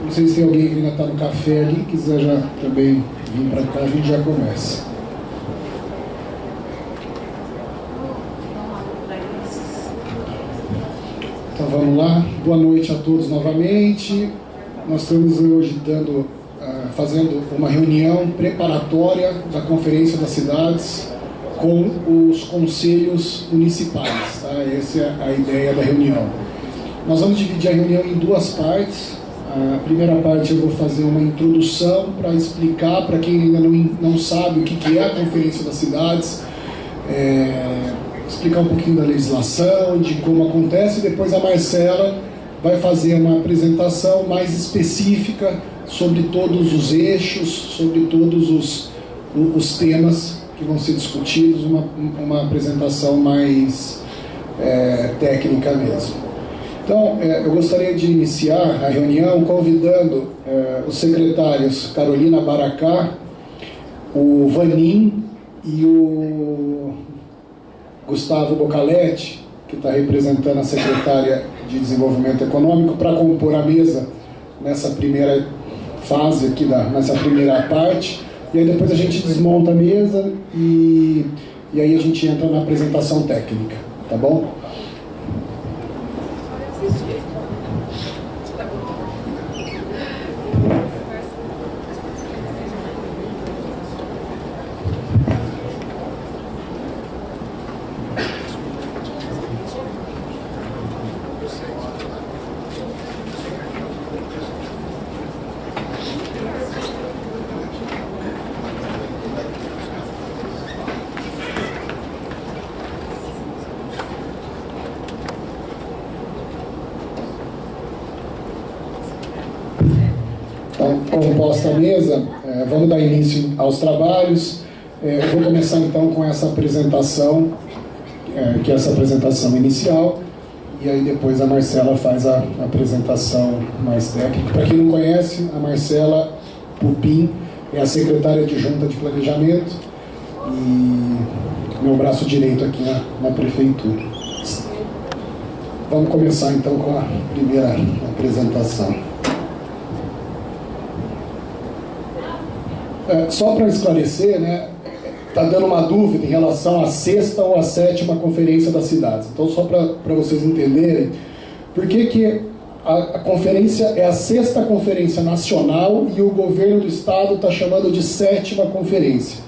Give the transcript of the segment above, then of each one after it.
Não sei se tem alguém que ainda está no café ali, quiser já também vir para cá, a gente já começa. Então vamos lá. Boa noite a todos novamente. Nós estamos hoje fazendo uma reunião preparatória da Conferência das Cidades com os conselhos municipais. Tá? Essa é a ideia da reunião. Nós vamos dividir a reunião em duas partes. A primeira parte eu vou fazer uma introdução para explicar para quem ainda não sabe o que é a Conferência das Cidades, explicar um pouquinho da legislação, de como acontece, e depois a Marcela vai fazer uma apresentação mais específica sobre todos os eixos, sobre todos os temas que vão ser discutidos, uma apresentação mais técnica mesmo. Então, eu gostaria de iniciar a reunião convidando os secretários Carolina Baracá, o Vanin e o Gustavo Bocaletti, que está representando a secretária de Desenvolvimento Econômico, para compor a mesa nessa primeira fase aqui, nessa primeira parte, e aí depois a gente desmonta a mesa e aí a gente entra na apresentação técnica, tá bom? Composta a mesa, vamos dar início aos trabalhos. Eu vou começar então com essa apresentação, que é essa apresentação inicial, e aí depois a Marcela faz a apresentação mais técnica. Para quem não conhece, a Marcela Pupim é a secretária adjunta de Planejamento e meu braço direito aqui na Prefeitura. Vamos começar então com a primeira apresentação. Só para esclarecer, está dando uma dúvida em relação à sexta ou à sétima Conferência das Cidades. Então, só para vocês entenderem, por que a conferência é a sexta Conferência Nacional e o governo do Estado está chamando de sétima Conferência?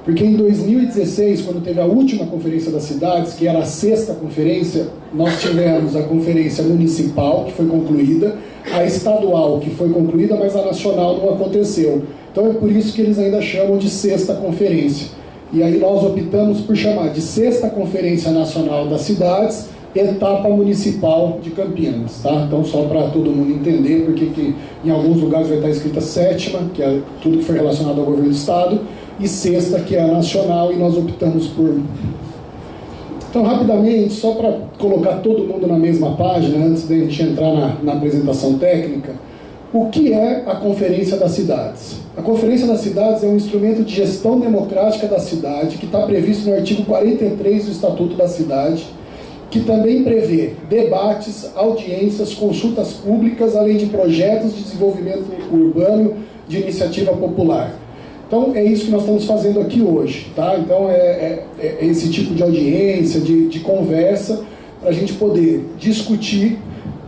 Porque em 2016, quando teve a última Conferência das Cidades, que era a sexta conferência, nós tivemos a Conferência Municipal, que foi concluída, a estadual, que foi concluída, mas a nacional não aconteceu. Então é por isso que eles ainda chamam de sexta conferência. E aí nós optamos por chamar de sexta Conferência Nacional das Cidades, etapa municipal de Campinas. Tá? Então só para todo mundo entender, porque que em alguns lugares vai estar escrita sétima, que é tudo que foi relacionado ao governo do Estado, e sexta, que é a nacional, e nós optamos por... Então, rapidamente, só para colocar todo mundo na mesma página, antes de a gente entrar na apresentação técnica, o que é a Conferência das Cidades? A Conferência das Cidades é um instrumento de gestão democrática da cidade que está previsto no artigo 43 do Estatuto da Cidade, que também prevê debates, audiências, consultas públicas, além de projetos de desenvolvimento urbano de iniciativa popular. Então, é isso que nós estamos fazendo aqui hoje. Tá? Então, é esse tipo de audiência, de conversa, para a gente poder discutir,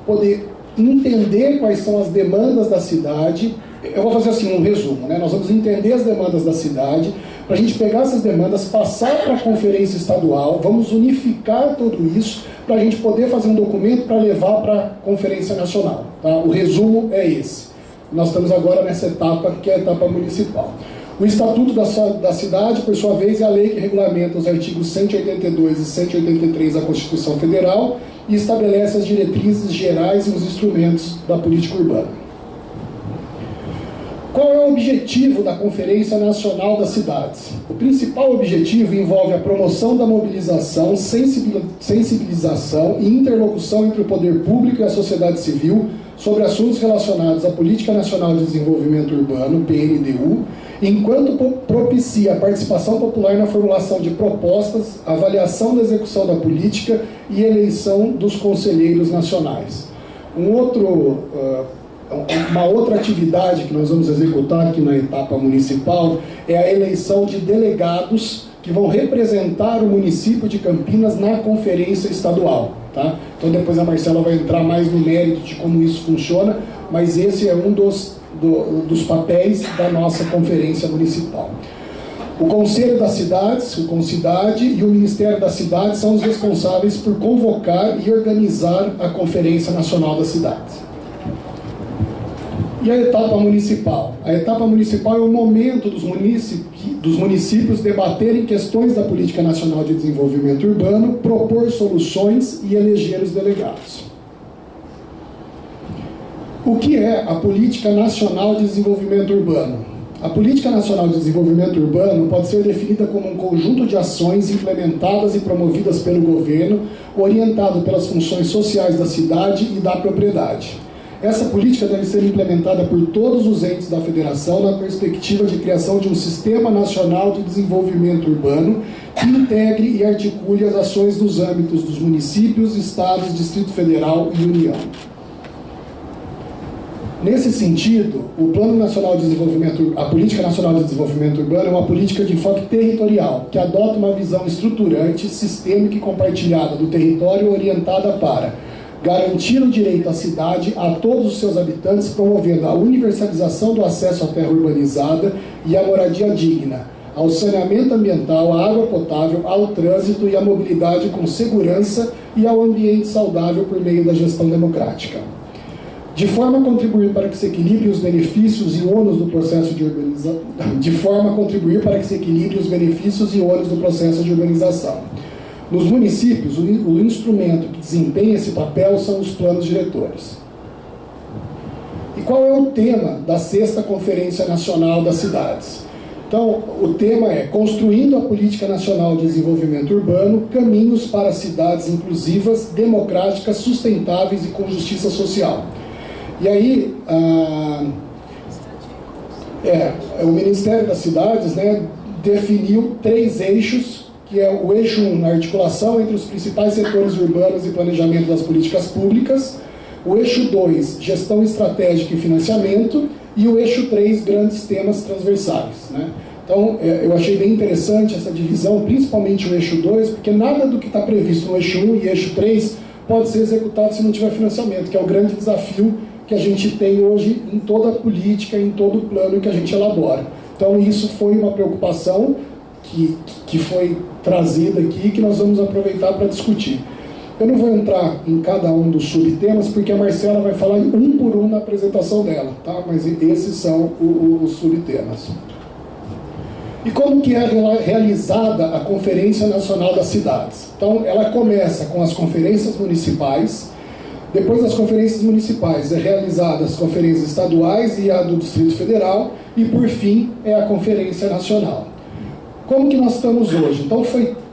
poder entender quais são as demandas da cidade. Eu vou fazer assim um resumo, Nós vamos entender as demandas da cidade, para a gente pegar essas demandas, passar para a conferência estadual, vamos unificar tudo isso, para a gente poder fazer um documento para levar para a conferência nacional. Tá? O resumo é esse. Nós estamos agora nessa etapa, que é a etapa municipal. O Estatuto da Cidade, por sua vez, é a lei que regulamenta os artigos 182 e 183 da Constituição Federal e estabelece as diretrizes gerais e os instrumentos da política urbana. Qual é o objetivo da Conferência Nacional das Cidades? O principal objetivo envolve a promoção da mobilização, sensibilização e interlocução entre o poder público e a sociedade civil sobre assuntos relacionados à Política Nacional de Desenvolvimento Urbano, PNDU, enquanto propicia a participação popular na formulação de propostas, avaliação da execução da política e eleição dos conselheiros nacionais. Um outro Uma outra atividade que nós vamos executar aqui na etapa municipal é a eleição de delegados que vão representar o município de Campinas na conferência estadual. Tá? Então depois a Marcela vai entrar mais no mérito de como isso funciona, mas esse é um dos papéis da nossa conferência municipal. O Conselho das Cidades, o Concidade, e o Ministério das Cidades são os responsáveis por convocar e organizar a Conferência Nacional das Cidades. E a etapa municipal? A etapa municipal é o momento dos municípios debaterem questões da Política Nacional de Desenvolvimento Urbano, propor soluções e eleger os delegados. O que é a Política Nacional de Desenvolvimento Urbano? A Política Nacional de Desenvolvimento Urbano pode ser definida como um conjunto de ações implementadas e promovidas pelo governo, orientado pelas funções sociais da cidade e da propriedade. Essa política deve ser implementada por todos os entes da federação na perspectiva de criação de um Sistema Nacional de Desenvolvimento Urbano que integre e articule as ações nos âmbitos dos municípios, estados, Distrito Federal e União. Nesse sentido, o Plano Nacional de Desenvolvimento, a Política Nacional de Desenvolvimento Urbano é uma política de enfoque territorial, que adota uma visão estruturante, sistêmica e compartilhada do território orientada para garantir o direito à cidade a todos os seus habitantes, promovendo a universalização do acesso à terra urbanizada e à moradia digna, ao saneamento ambiental, à água potável, ao trânsito e à mobilidade com segurança e ao ambiente saudável por meio da gestão democrática. De forma a contribuir para que se equilibre os benefícios e ônus do processo de urbanização. Nos municípios, o instrumento que desempenha esse papel são os planos diretores. E qual é o tema da 6ª Conferência Nacional das Cidades? Então, o tema é Construindo a Política Nacional de Desenvolvimento Urbano, caminhos para cidades inclusivas, democráticas, sustentáveis e com justiça social. E aí, o Ministério das Cidades, né, definiu 3 eixos, que é o eixo 1, a articulação entre os principais setores urbanos e planejamento das políticas públicas, o eixo 2, gestão estratégica e financiamento, e o eixo 3, grandes temas transversais. Né? Então, eu achei bem interessante essa divisão, principalmente o eixo 2, porque nada do que está previsto no eixo 1 e eixo 3 pode ser executado se não tiver financiamento, que é o grande desafio que a gente tem hoje em toda a política, em todo o plano que a gente elabora. Então, isso foi uma preocupação que foi trazida aqui, que nós vamos aproveitar para discutir. Eu não vou entrar em cada um dos subtemas, porque a Marcela vai falar um por um na apresentação dela, tá? Mas esses são os subtemas. E como que é realizada a Conferência Nacional das Cidades? Então, ela começa com as conferências municipais. Depois das conferências municipais, é realizada as conferências estaduais e a do Distrito Federal, e por fim é a Conferência Nacional. Como que nós estamos hoje? Então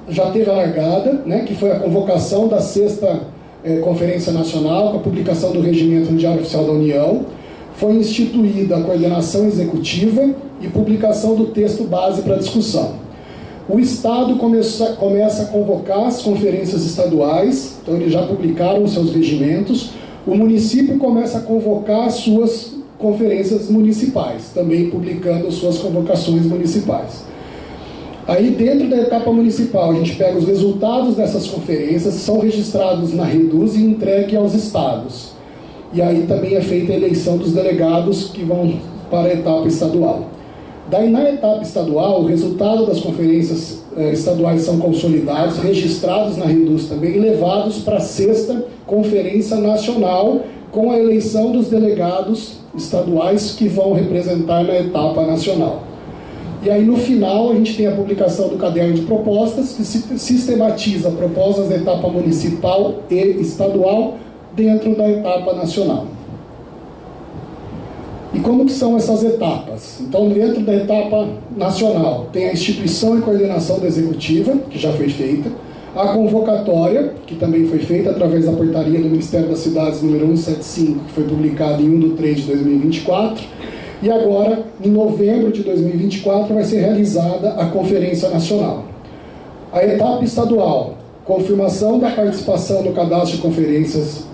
já teve a largada, né, que foi a convocação da 6ª Conferência Nacional, com a publicação do regimento no Diário Oficial da União, foi instituída a coordenação executiva e publicação do texto base para discussão. O Estado começa a convocar as conferências estaduais, então eles já publicaram os seus regimentos. O município começa a convocar as suas conferências municipais, também publicando suas convocações municipais. Aí, dentro da etapa municipal, a gente pega os resultados dessas conferências, são registrados na Reduz e entregue aos estados. E aí também é feita a eleição dos delegados que vão para a etapa estadual. Daí, na etapa estadual, o resultado das conferências estaduais são consolidados, registrados na Reduz também e levados para a 6ª Conferência Nacional, com a eleição dos delegados estaduais que vão representar na etapa nacional. E aí, no final, a gente tem a publicação do caderno de propostas, que sistematiza propostas da etapa municipal e estadual dentro da etapa nacional. E como que são essas etapas? Então, dentro da etapa nacional, tem a instituição e coordenação da executiva, que já foi feita, a convocatória, que também foi feita através da portaria do Ministério das Cidades número 175, que foi publicada em 1/3/2024, e agora, em novembro de 2024, vai ser realizada a Conferência Nacional. A etapa estadual, confirmação da participação no cadastro de conferências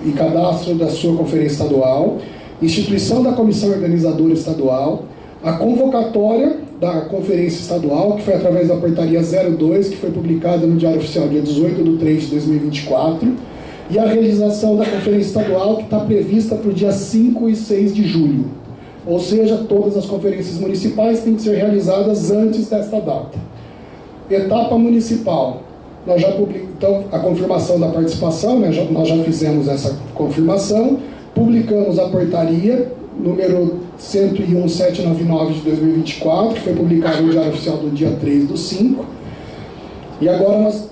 e cadastro da sua conferência estadual, instituição da comissão organizadora estadual, a convocatória da conferência estadual, que foi através da portaria 02, que foi publicada no Diário Oficial dia 18/3/2024, e a realização da conferência estadual, que está prevista para o dia 5 e 6 de julho. Ou seja, todas as conferências municipais têm que ser realizadas antes desta data. Etapa municipal. Nós já então, a confirmação da participação, né, nós já fizemos essa confirmação, publicamos a portaria número 101.799 de 2024, que foi publicada no Diário Oficial do dia 3/5, e agora nós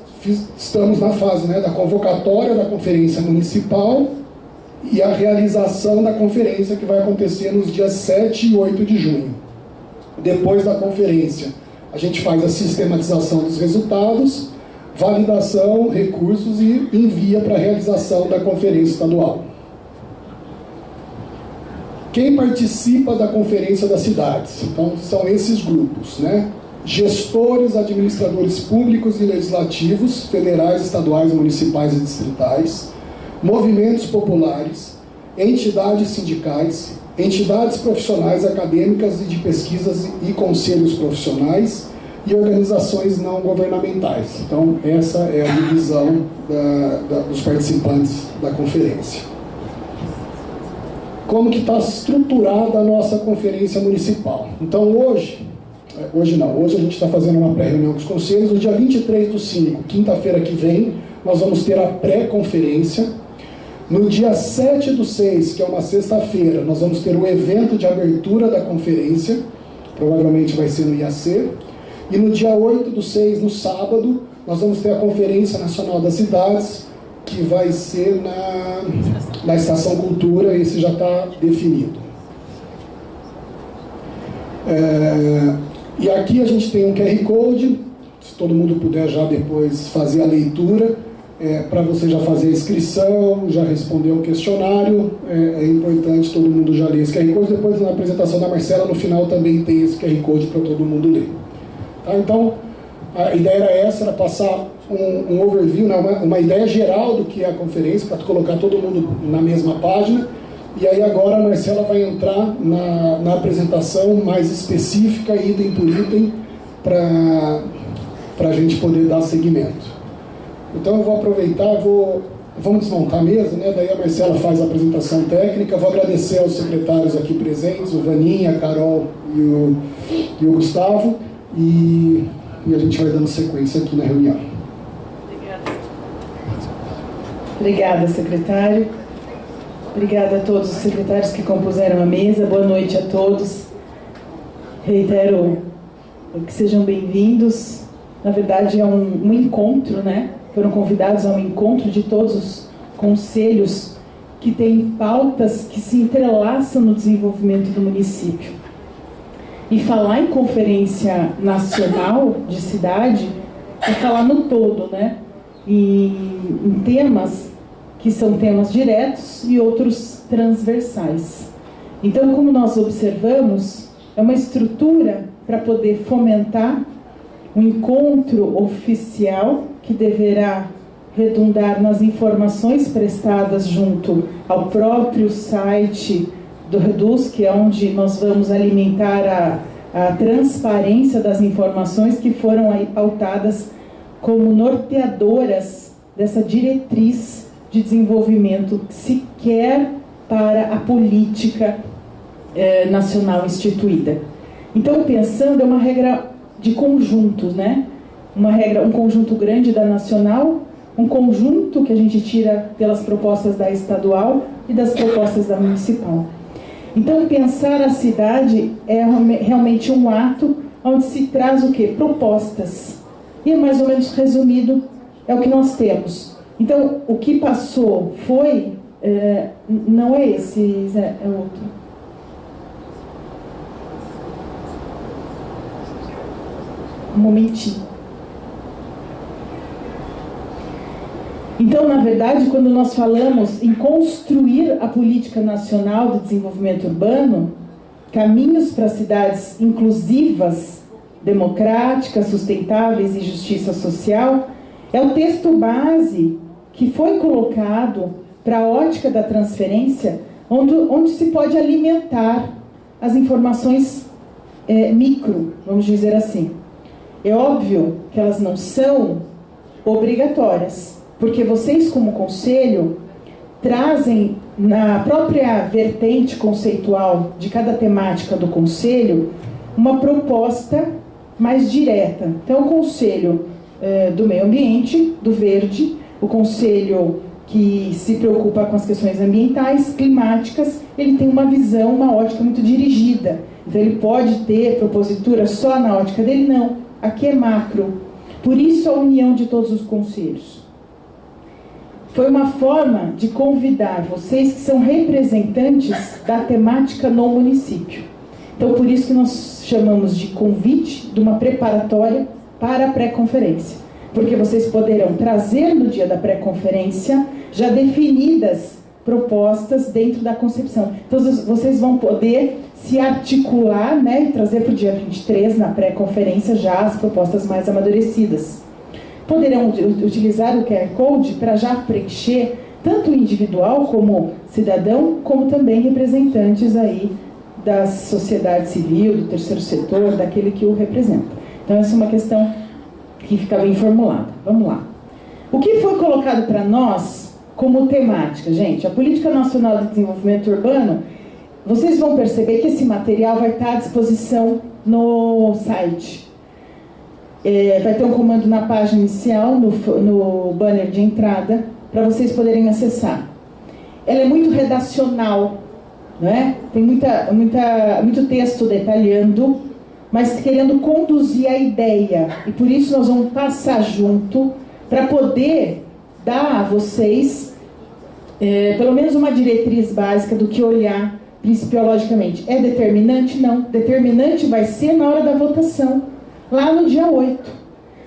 estamos na fase, né, da convocatória da conferência municipal e a realização da conferência, que vai acontecer nos dias 7 e 8 de junho. Depois da conferência, a gente faz a sistematização dos resultados, validação, recursos e envia para a realização da conferência estadual. Quem participa da Conferência das Cidades? Então, são esses grupos, né? Gestores, administradores públicos e legislativos, federais, estaduais, municipais e distritais, movimentos populares, entidades sindicais, entidades profissionais, acadêmicas e de pesquisas e conselhos profissionais e organizações não governamentais. Então, essa é a divisão dos participantes da conferência. Como que está estruturada a nossa conferência municipal? Então, hoje a gente está fazendo uma pré-reunião com os conselhos. No dia 23/5, quinta-feira que vem, nós vamos ter a pré-conferência. No dia 7/6, que é uma sexta-feira, nós vamos ter o evento de abertura da conferência, provavelmente vai ser no IAC. E no dia 8/6, no sábado, nós vamos ter a Conferência Nacional das Cidades, que vai ser na Estação Cultura. Esse já está definido. E aqui a gente tem um QR Code, se todo mundo puder já depois fazer a leitura, para você já fazer a inscrição, já responder o questionário. É importante todo mundo já ler esse QR Code. Depois, na apresentação da Marcela, no final também tem esse QR Code para todo mundo ler. Tá? Então, a ideia era essa, era passar um overview, né, uma ideia geral do que é a conferência, para colocar todo mundo na mesma página. E aí agora a Marcela vai entrar na apresentação mais específica, item por item, para a gente poder dar seguimento. Então eu vou aproveitar, vamos desmontar a mesa, né? Daí a Marcela faz a apresentação técnica. Vou agradecer aos secretários aqui presentes, o Vaninha, a Carol e o Gustavo, e a gente vai dando sequência aqui na reunião. Obrigada, secretário. Obrigada a todos os secretários que compuseram a mesa. Boa noite a todos. Reitero que sejam bem-vindos. Na verdade, é um encontro, né? Foram convidados a um encontro de todos os conselhos que têm pautas que se entrelaçam no desenvolvimento do município. E falar em conferência nacional de cidade é falar no todo, né? E em temas que são temas diretos e outros transversais. Então, como nós observamos, é uma estrutura para poder fomentar um encontro oficial que deverá redundar nas informações prestadas junto ao próprio site do Reduz, que é onde nós vamos alimentar a transparência das informações que foram aí pautadas como norteadoras dessa diretriz de desenvolvimento que se quer para a política nacional instituída. Então, pensando, é uma regra de conjuntos, né? Um conjunto grande da nacional, um conjunto que a gente tira pelas propostas da estadual e das propostas da municipal. Então, pensar a cidade é realmente um ato onde se traz o quê? Propostas. E é mais ou menos resumido, é o que nós temos. Então, o que passou foi, não é esse, Zé, é outro. Um momentinho. Então, na verdade, quando nós falamos em construir a política nacional de desenvolvimento urbano, caminhos para cidades inclusivas, democráticas, sustentáveis e justiça social, é o texto base que foi colocado para a ótica da transferência onde se pode alimentar as informações micro, vamos dizer assim. É óbvio que elas não são obrigatórias, porque vocês, como conselho, trazem na própria vertente conceitual de cada temática do conselho uma proposta mais direta. Então, o conselho do meio ambiente, do verde, o conselho que se preocupa com as questões ambientais, climáticas, ele tem uma visão, uma ótica muito dirigida. Então, ele pode ter propositura só na ótica dele? Não. Aqui é macro. Por isso, a união de todos os conselhos. Foi uma forma de convidar vocês que são representantes da temática no município. Então, por isso que nós chamamos de convite de uma preparatória para a pré-conferência. Porque vocês poderão trazer no dia da pré-conferência já definidas propostas dentro da concepção. Então, vocês vão poder se articular, né, e trazer para o dia 23, na pré-conferência, já as propostas mais amadurecidas. Poderão utilizar o QR Code para já preencher tanto o individual como cidadão, como também representantes aí da sociedade civil, do terceiro setor, daquele que o representa. Então, essa é uma questão que fica bem formulada. Vamos lá. O que foi colocado para nós como temática, gente? A Política Nacional de Desenvolvimento Urbano, vocês vão perceber que esse material vai estar à disposição no site. Vai ter um comando na página inicial, no banner de entrada, para vocês poderem acessar. Ela é muito redacional, né? Tem muito texto detalhando, mas querendo conduzir a ideia. E por isso nós vamos passar junto, para poder dar a vocês, pelo menos uma diretriz básica do que olhar principiologicamente. É determinante? Não. Determinante vai ser na hora da votação, lá no dia 8.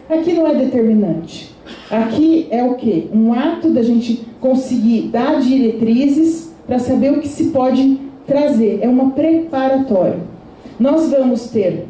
Aqui não é determinante. Aqui é o quê? Um ato da gente conseguir dar diretrizes para saber o que se pode trazer. É uma preparatória. Nós vamos ter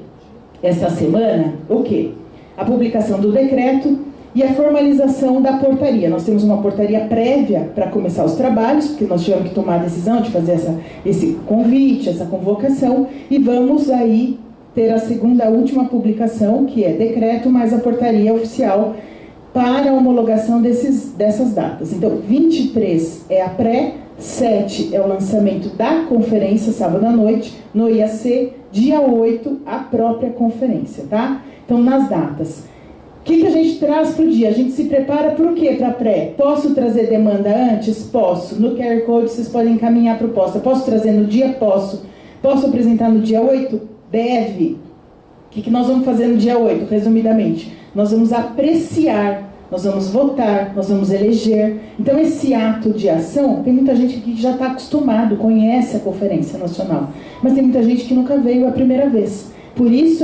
essa semana o quê? A publicação do decreto e a formalização da portaria. Nós temos uma portaria prévia para começar os trabalhos, porque nós tivemos que tomar a decisão de fazer esse convite, essa convocação, e vamos aí ter a segunda, a última publicação, que é decreto, mais a portaria oficial para a homologação dessas datas. Então, 23 é a pré, 7 é o lançamento da conferência, sábado à noite, no IAC, dia 8, a própria conferência, tá? Então, nas datas. O que a gente traz para o dia? A gente se prepara para o quê? Para a pré? Posso trazer demanda antes? Posso. No QR Code vocês podem encaminhar a proposta. Posso trazer no dia? Posso. Posso apresentar no dia 8? Deve. O que nós vamos fazer no dia 8, resumidamente? Nós vamos apreciar, nós vamos votar, nós vamos eleger. Então, esse ato de ação, tem muita gente aqui que já está acostumado, conhece a Conferência Nacional, mas tem muita gente que nunca veio a primeira vez. Por isso,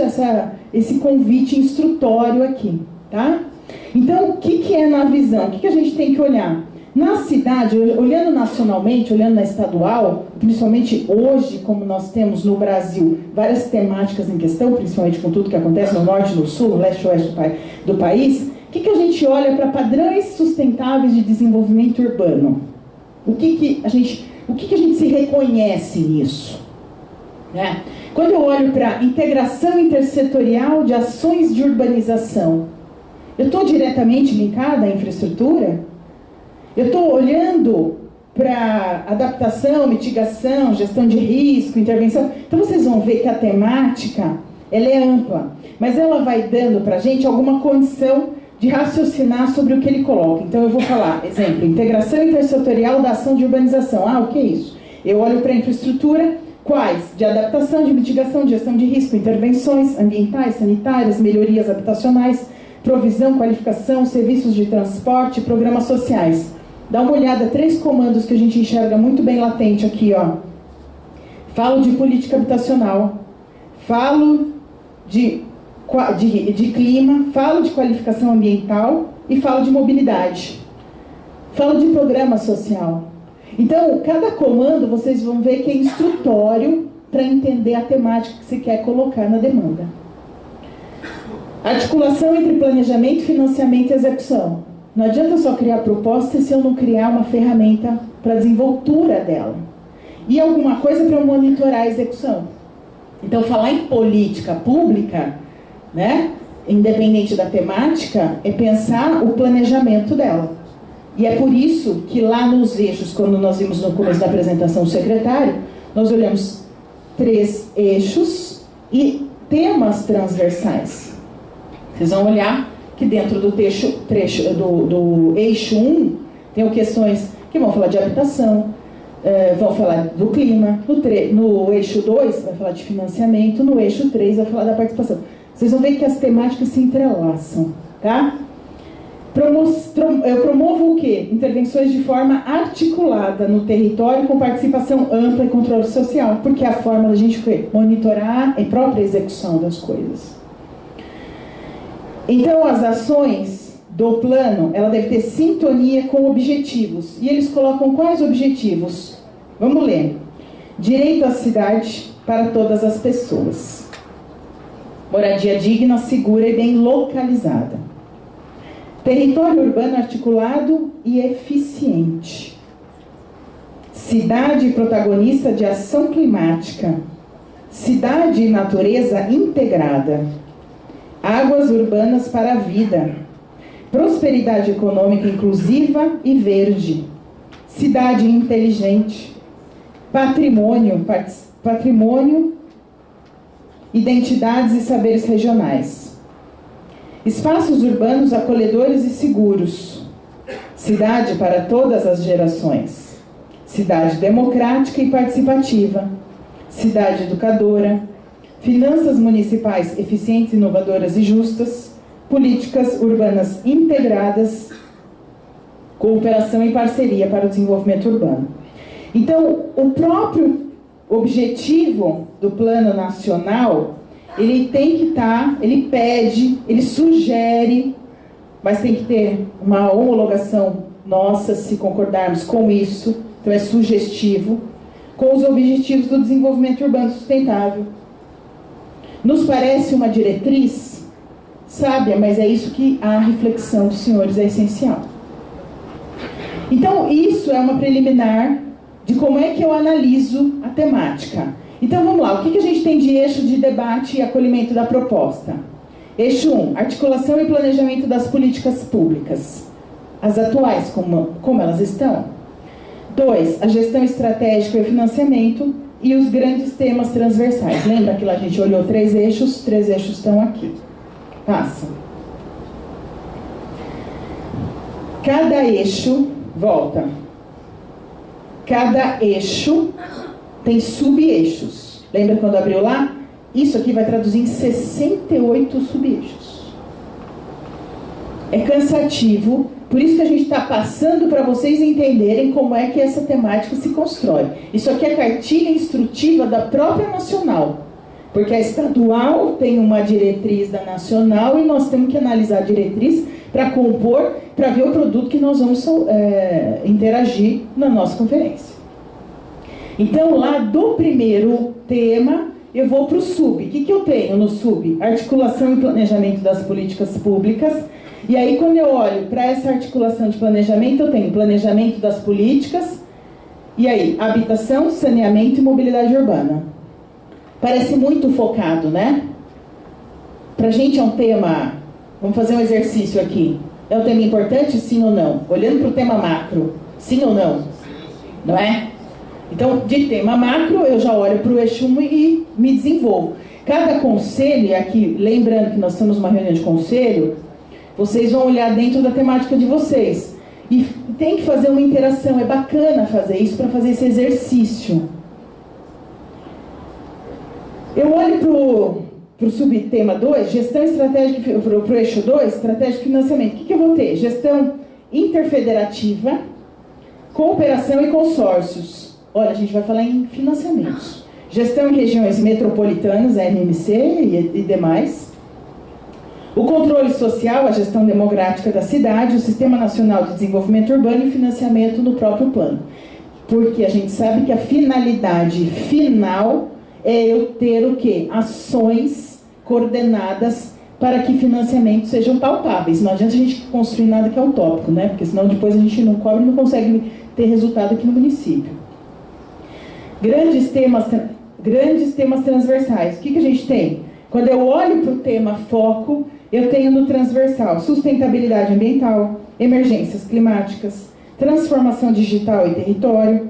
esse convite instrutório aqui, tá? Então, o que é na visão? O que a gente tem que olhar? Na cidade, olhando nacionalmente, olhando na estadual, principalmente hoje, como nós temos no Brasil várias temáticas em questão, principalmente com tudo que acontece no norte, no sul, no leste e oeste do país, o que a gente olha para padrões sustentáveis de desenvolvimento urbano? O que a gente se reconhece nisso? Né? Quando eu olho para integração intersetorial de ações de urbanização, eu estou diretamente linkada à infraestrutura? Eu estou olhando para adaptação, mitigação, gestão de risco, intervenção. Então vocês vão ver que a temática ela é ampla, mas ela vai dando para a gente alguma condição de raciocinar sobre o que ele coloca. Então eu vou falar, exemplo, integração intersetorial da ação de urbanização. Ah, o que é isso? Eu olho para a infraestrutura, quais? De adaptação, de mitigação, de gestão de risco, intervenções ambientais, sanitárias, melhorias habitacionais, provisão, qualificação, serviços de transporte, programas sociais. Dá uma olhada, 3 comandos que a gente enxerga muito bem latente aqui, ó. Falo de política habitacional, falo de clima, falo de qualificação ambiental e falo de mobilidade. Falo de programa social. Então, cada comando vocês vão ver que é instrutório para entender a temática que você quer colocar na demanda. Articulação entre planejamento, financiamento e execução. Não adianta só criar proposta se eu não criar uma ferramenta para a desenvoltura dela. e alguma coisa para monitorar a execução. Então, falar em política pública, né, independente da temática, é pensar o planejamento dela. E é por isso que lá nos eixos, quando nós vimos no começo da apresentação do secretário, nós olhamos 3 eixos e temas transversais. Vocês vão olhar que dentro do eixo 1 tem questões que vão falar de habitação, vão falar do clima, no eixo 2 vai falar de financiamento, no eixo 3 vai falar da participação. Vocês vão ver que as temáticas se entrelaçam, tá? Eu promovo o quê? Intervenções de forma articulada no território com participação ampla e controle social, porque é a forma da gente monitorar a própria execução das coisas. Então, as ações do plano, ela deve ter sintonia com objetivos. E eles colocam quais objetivos? Vamos ler. Direito à cidade para todas as pessoas. Moradia digna, segura e bem localizada. Território urbano articulado e eficiente. Cidade protagonista de ação climática. Cidade e natureza integrada. Águas urbanas para a vida. Prosperidade econômica inclusiva e verde. Cidade inteligente. Patrimônio, identidades e saberes regionais. Espaços urbanos acolhedores e seguros. Cidade para todas as gerações. Cidade democrática e participativa. Cidade educadora. Finanças municipais eficientes, inovadoras e justas. Políticas urbanas integradas. Cooperação e parceria para o desenvolvimento urbano. Então, o próprio objetivo do Plano Nacional, ele tem que estar, ele pede, ele sugere, mas tem que ter uma homologação nossa, se concordarmos com isso, então é sugestivo, com os objetivos do desenvolvimento urbano sustentável. Nos parece uma diretriz sábia, mas é isso que a reflexão dos senhores é essencial. Então, isso é uma preliminar de como é que eu analiso a temática. Então, vamos lá. O que a gente tem de eixo de debate e acolhimento da proposta? Eixo 1. Articulação e planejamento das políticas públicas. As atuais, como elas estão. 2. A gestão estratégica e o financiamento. E os grandes temas transversais. Lembra que lá a gente olhou 3 eixos? 3 eixos estão aqui. Passa. Cada eixo... Volta. Cada eixo tem sub-eixos. Lembra quando abriu lá? Isso aqui vai traduzir em 68 sub-eixos. É cansativo, por isso que a gente está passando para vocês entenderem como é que essa temática se constrói. Isso aqui é cartilha instrutiva da própria nacional, porque a estadual tem uma diretriz da nacional e nós temos que analisar a diretriz para compor, para ver o produto que nós vamos interagir na nossa conferência. Então, lá do primeiro tema, eu vou para o sub. O que eu tenho no sub? Articulação e planejamento das políticas públicas. E aí, quando eu olho para essa articulação de planejamento, eu tenho planejamento das políticas, e aí, habitação, saneamento e mobilidade urbana. Parece muito focado, né? Para a gente é um tema... Vamos fazer um exercício aqui. É um tema importante, sim ou não? Olhando para o tema macro, sim ou não? Não é? Então, de tema macro, eu já olho para o eixo 1 e me desenvolvo. Cada conselho, e aqui, lembrando que nós estamos numa reunião de conselho, vocês vão olhar dentro da temática de vocês. E tem que fazer uma interação. É bacana fazer isso para fazer esse exercício. Eu olho para o subtema 2, gestão estratégica, para o eixo 2, estratégia de financiamento. O que eu vou ter? Gestão interfederativa, cooperação e consórcios. Olha, a gente vai falar em financiamentos. Gestão em regiões metropolitanas, RMC e demais. O controle social, a gestão demográfica da cidade, o Sistema Nacional de Desenvolvimento Urbano e financiamento no próprio plano. Porque a gente sabe que a finalidade final é eu ter o quê? Ações coordenadas para que financiamentos sejam palpáveis. Não adianta a gente construir nada que é utópico, né? Porque senão depois a gente não cobre e não consegue ter resultado aqui no município. Grandes temas transversais. O que a gente tem? Quando eu olho para o tema foco, eu tenho no transversal sustentabilidade ambiental, emergências climáticas, transformação digital e território,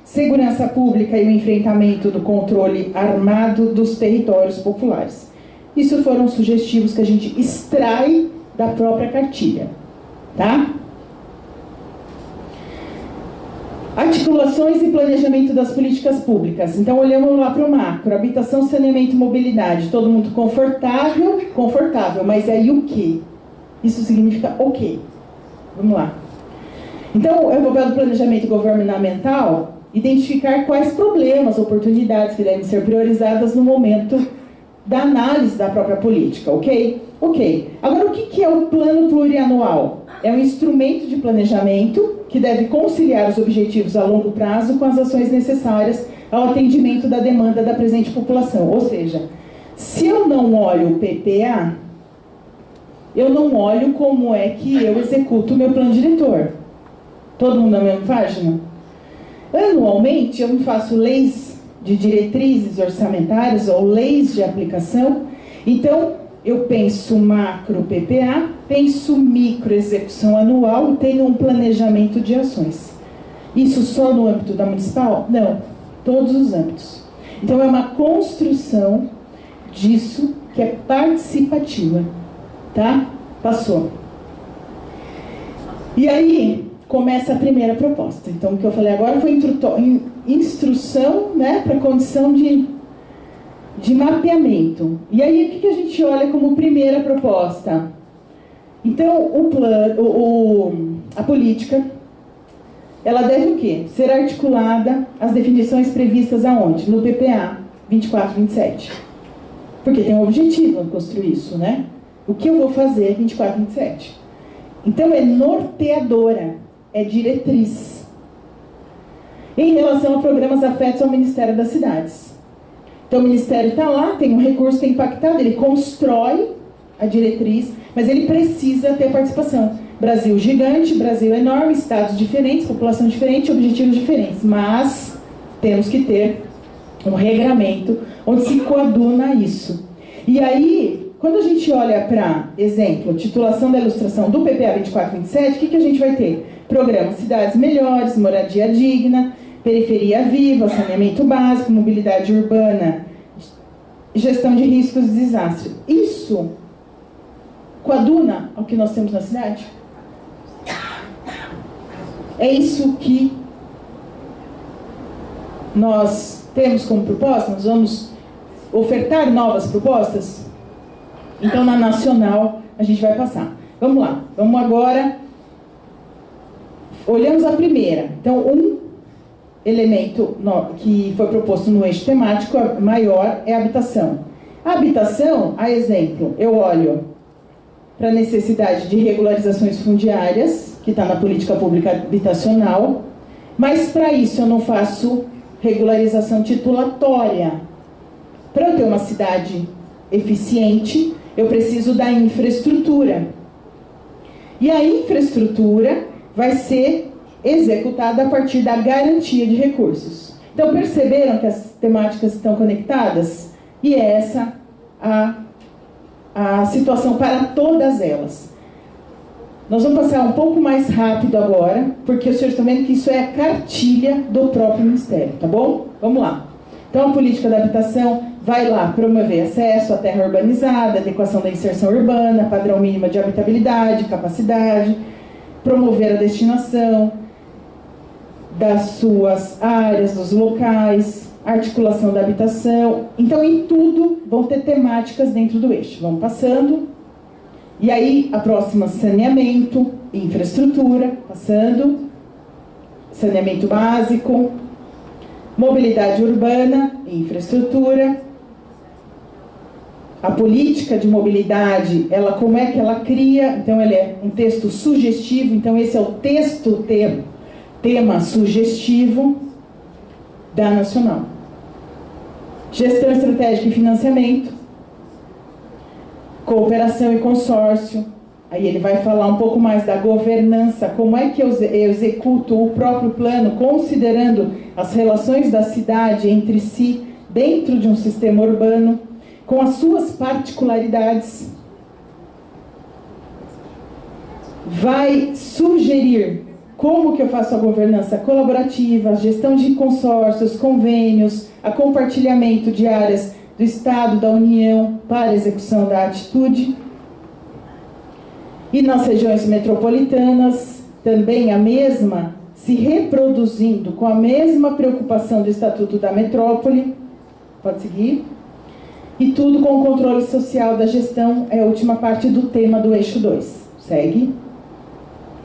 segurança pública e o enfrentamento do controle armado dos territórios populares. Isso foram sugestivos que a gente extrai da própria cartilha, tá? Articulações e planejamento das políticas públicas. Então, olhamos lá para o macro. Habitação, saneamento e mobilidade. Todo mundo confortável, mas aí o quê? Isso significa o quê? Vamos lá. Então, é o papel do planejamento governamental identificar quais problemas, oportunidades que devem ser priorizadas no momento da análise da própria política, ok? Ok. Agora, o que é o plano plurianual? É um instrumento de planejamento que deve conciliar os objetivos a longo prazo com as ações necessárias ao atendimento da demanda da presente população. Ou seja, se eu não olho o PPA, eu não olho como é que eu executo o meu plano diretor. Todo mundo na mesma página? Anualmente, eu faço leis de diretrizes orçamentárias ou leis de aplicação. Então, eu penso macro PPA, penso micro execução anual e tenho um planejamento de ações. Isso só no âmbito da municipal? Não, todos os âmbitos. Então é uma construção disso que é participativa, tá? Passou. E aí começa a primeira proposta. Então o que eu falei agora foi instrução, né, para condição de mapeamento. E aí, o que a gente olha como primeira proposta? Então, a política, ela deve o quê? Ser articulada às definições previstas aonde? No PPA 24, 27. Porque tem um objetivo em construir isso, né? O que eu vou fazer 24, 27? Então, é norteadora, é diretriz. Em relação a programas afetos ao Ministério das Cidades. Então, o Ministério está lá, tem um recurso que é impactado, ele constrói a diretriz, mas ele precisa ter participação. Brasil gigante, Brasil enorme, estados diferentes, população diferente, objetivos diferentes. Mas temos que ter um regramento onde se coaduna isso. E aí, quando a gente olha para, exemplo, titulação da ilustração do PPA 24/27, o que a gente vai ter? Programa Cidades Melhores, Moradia Digna, Periferia Viva, Saneamento Básico, Mobilidade Urbana, Gestão de Riscos e Desastres. Isso coaduna ao que nós temos na cidade? É isso que nós temos como proposta? Nós vamos ofertar novas propostas? Então, na nacional, a gente vai passar. Vamos lá. Vamos agora... Olhamos a primeira. Então, um elemento que foi proposto no eixo temático maior é a habitação. A habitação, a exemplo, eu olho para a necessidade de regularizações fundiárias, que está na política pública habitacional, mas para isso eu não faço regularização titulatória. Para eu ter uma cidade eficiente, eu preciso da infraestrutura. E a infraestrutura vai ser executada a partir da garantia de recursos. Então, perceberam que as temáticas estão conectadas? E é essa a situação para todas elas. Nós vamos passar um pouco mais rápido agora, porque os senhores estão vendo que isso é a cartilha do próprio Ministério, tá bom? Vamos lá. Então, a política da habitação vai lá promover acesso à terra urbanizada, adequação da inserção urbana, padrão mínimo de habitabilidade, capacidade, promover a destinação das suas áreas, dos locais, articulação da habitação. Então, em tudo, vão ter temáticas dentro do eixo. Vamos passando. E aí, a próxima, saneamento, infraestrutura, passando. Saneamento básico, mobilidade urbana, infraestrutura. A política de mobilidade, ela, como é que ela cria? Então, ele é um texto sugestivo. Então, esse é o texto tema sugestivo da Nacional. Gestão estratégica e financiamento, cooperação e consórcio. Aí ele vai falar um pouco mais da governança, como é que eu executo o próprio plano, considerando as relações da cidade entre si dentro de um sistema urbano, com as suas particularidades. Vai sugerir como que eu faço a governança colaborativa, a gestão de consórcios, convênios, a compartilhamento de áreas do Estado, da União, para a execução da atitude. E nas regiões metropolitanas, também a mesma, se reproduzindo com a mesma preocupação do Estatuto da Metrópole. Pode seguir. E tudo com o controle social da gestão, é a última parte do tema do eixo 2. Segue.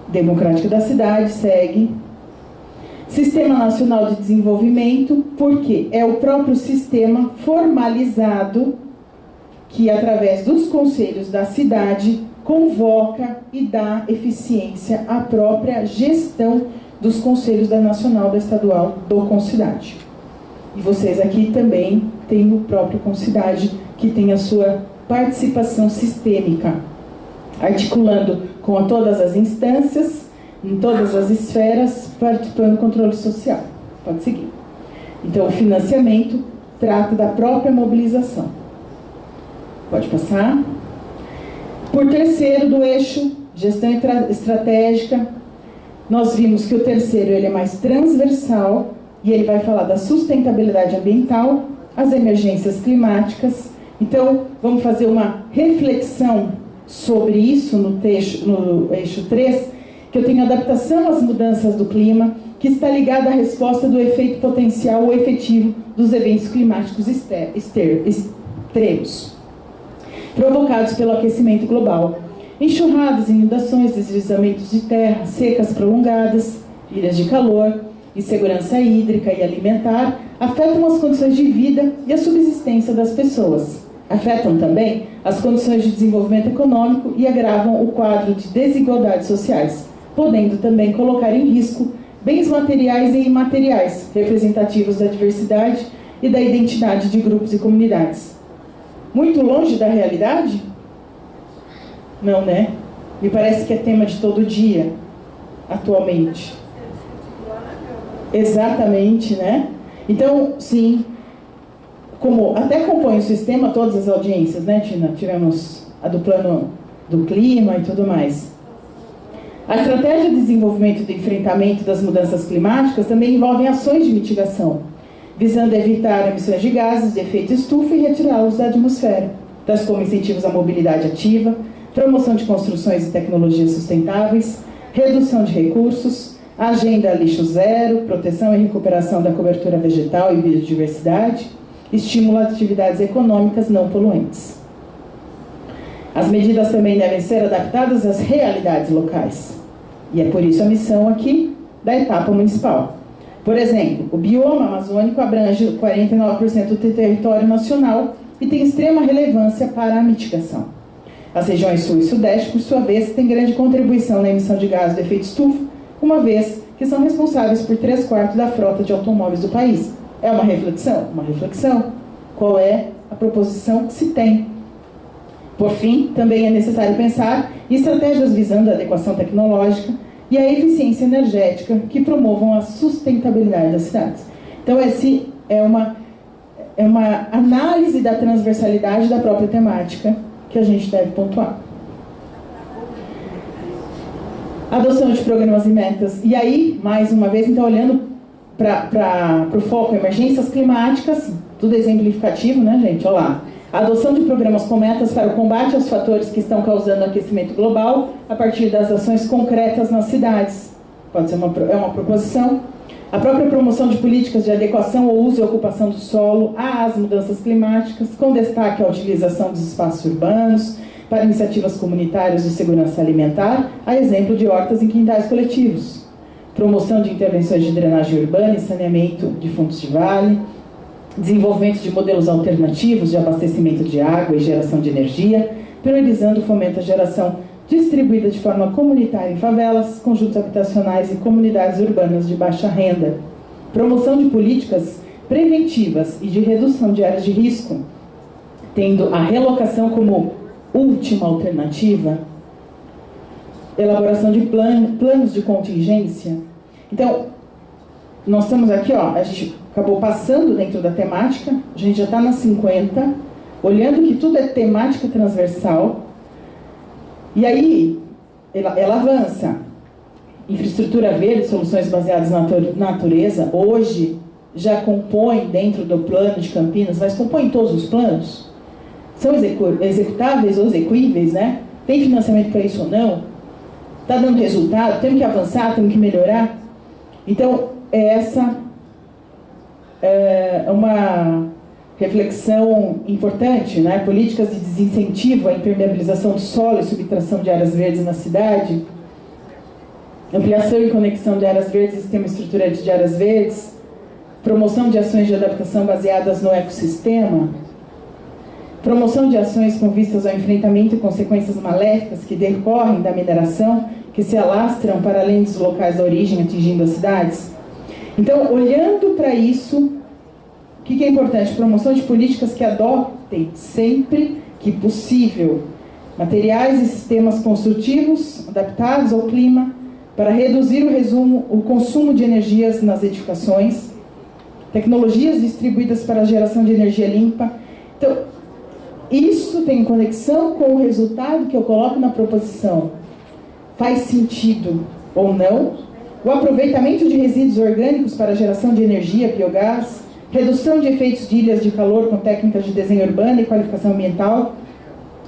Democrática da cidade, segue. Sistema Nacional de Desenvolvimento, porque é o próprio sistema formalizado que, através dos conselhos da cidade, convoca e dá eficiência à própria gestão dos conselhos da Nacional, da Estadual, do Concidade. E vocês aqui também têm o próprio Concidade, que tem a sua participação sistêmica, articulando com todas as instâncias, em todas as esferas, participando do controle social. Pode seguir. Então, o financiamento trata da própria mobilização. Pode passar. Por terceiro, do eixo gestão estratégica, nós vimos que o terceiro ele é mais transversal e ele vai falar da sustentabilidade ambiental, as emergências climáticas. Então, vamos fazer uma reflexão sobre isso no eixo 3, que eu tenho adaptação às mudanças do clima, que está ligada à resposta do efeito potencial ou efetivo dos eventos climáticos extremos, provocados pelo aquecimento global. Enxurradas, inundações, deslizamentos de terra, secas prolongadas, ilhas de calor, insegurança hídrica e alimentar afetam as condições de vida e a subsistência das pessoas. Afetam também as condições de desenvolvimento econômico e agravam o quadro de desigualdades sociais, podendo também colocar em risco bens materiais e imateriais, representativos da diversidade e da identidade de grupos e comunidades. Muito longe da realidade? Não, né? Me parece que é tema de todo dia, atualmente. Exatamente, né? Então, sim, como até compõe o sistema, todas as audiências, né, Tina? Tivemos a do plano do clima e tudo mais. A estratégia de desenvolvimento e de enfrentamento das mudanças climáticas também envolve ações de mitigação, visando evitar emissões de gases de efeito estufa e retirá-los da atmosfera, tais como incentivos à mobilidade ativa, promoção de construções e tecnologias sustentáveis, redução de recursos, agenda lixo zero, proteção e recuperação da cobertura vegetal e biodiversidade, estímulo a atividades econômicas não poluentes. As medidas também devem ser adaptadas às realidades locais. E é por isso a missão aqui da etapa municipal. Por exemplo, o bioma amazônico abrange 49% do território nacional e tem extrema relevância para a mitigação. As regiões sul e sudeste, por sua vez, têm grande contribuição na emissão de gases de efeito estufa, uma vez que são responsáveis por 3/4 da frota de automóveis do país. É uma reflexão? Uma reflexão. Qual é a proposição que se tem? Por fim, também é necessário pensar em estratégias visando a adequação tecnológica e a eficiência energética que promovam a sustentabilidade das cidades. Então, essa é uma análise da transversalidade da própria temática que a gente deve pontuar. Adoção de programas e metas. E aí, mais uma vez, então, olhando para o foco emergências climáticas, tudo exemplificativo, né, gente? Olha lá. A adoção de programas com metas para o combate aos fatores que estão causando o aquecimento global a partir das ações concretas nas cidades. Pode ser uma proposição. A própria promoção de políticas de adequação ao uso e ocupação do solo às mudanças climáticas, com destaque à utilização dos espaços urbanos para iniciativas comunitárias de segurança alimentar, a exemplo de hortas em quintais coletivos. Promoção de intervenções de drenagem urbana e saneamento de fundos de vale, desenvolvimento de modelos alternativos de abastecimento de água e geração de energia, priorizando o fomento à geração distribuída de forma comunitária em favelas, conjuntos habitacionais e comunidades urbanas de baixa renda. Promoção de políticas preventivas e de redução de áreas de risco, tendo a relocação como última alternativa. Elaboração de planos de contingência. Então, nós estamos aqui, ó, a gente acabou passando dentro da temática, a gente já está nas 50, olhando que tudo é temática transversal, e aí ela avança. Infraestrutura verde, soluções baseadas na natureza, hoje já compõe dentro do plano de Campinas, mas compõe em todos os planos? São executáveis ou execuíveis, né? Tem financiamento para isso ou não? Está dando resultado? Temos que avançar, temos que melhorar? Então, essa é uma reflexão importante, né? Políticas de desincentivo à impermeabilização do solo e subtração de áreas verdes na cidade, ampliação e conexão de áreas verdes e sistema estruturante de áreas verdes, promoção de ações de adaptação baseadas no ecossistema, promoção de ações com vistas ao enfrentamento e consequências maléficas que decorrem da mineração, que se alastram para além dos locais da origem, atingindo as cidades. Então, olhando para isso, o que é importante? Promoção de políticas que adotem, sempre que possível, materiais e sistemas construtivos adaptados ao clima, para reduzir o consumo de energias nas edificações, tecnologias distribuídas para a geração de energia limpa. Então, isso tem conexão com o resultado que eu coloco na proposição. Faz sentido ou não? O aproveitamento de resíduos orgânicos para a geração de energia, biogás, redução de efeitos de ilhas de calor com técnicas de desenho urbano e qualificação ambiental,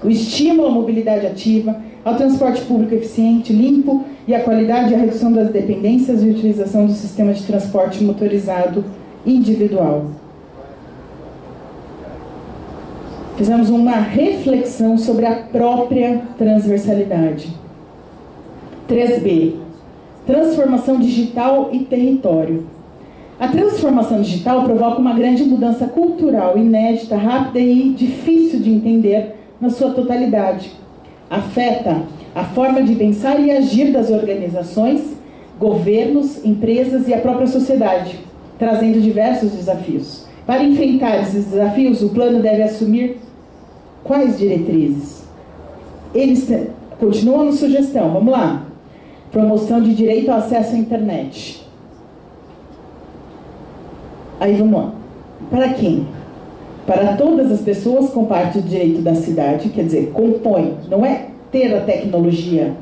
o estímulo à mobilidade ativa, ao transporte público eficiente, limpo e a qualidade e a redução das dependências e utilização do sistema de transporte motorizado individual. Fizemos uma reflexão sobre a própria transversalidade. 3B. Transformação digital e território. A transformação digital provoca uma grande mudança cultural, inédita, rápida e difícil de entender na sua totalidade. Afeta a forma de pensar e agir das organizações, governos, empresas e a própria sociedade, trazendo diversos desafios. Para enfrentar esses desafios, o plano deve assumir quais diretrizes? Eles continuam na sugestão, vamos lá. Promoção de direito ao acesso à internet. Aí vamos lá. Para quem? Para todas as pessoas com parte do direito da cidade, quer dizer, compõe, não é ter a tecnologia,